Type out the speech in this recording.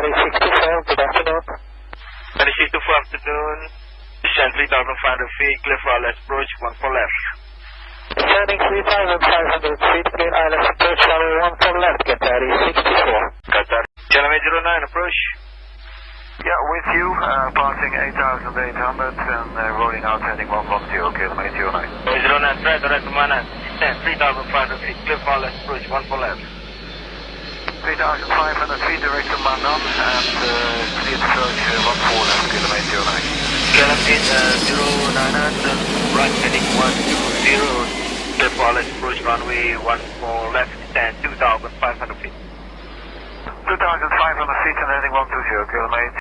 Qatari 64, good afternoon. Qatari 64 afternoon, descend 3,500 feet, clear for ILS approach, 1 for left. Descending 3,500 feet, clear ILS approach, runway 1 for left, Qatari 64. Qatar. Channel 809, approach. Yeah, with you, passing 8,800 and rolling out heading 110, kilometer 809. 809, threat, direct to Mana, descend 3,500 feet, clear for ILS approach, 1 for left. 3,500 feet direct to Manam and clear to search 1 for left, kilometer 09. Channel 809, right heading 120, clear for ILS approach, runway 1 for left, descend 2,500 feet. 2,500 feet and heading 120, kilometer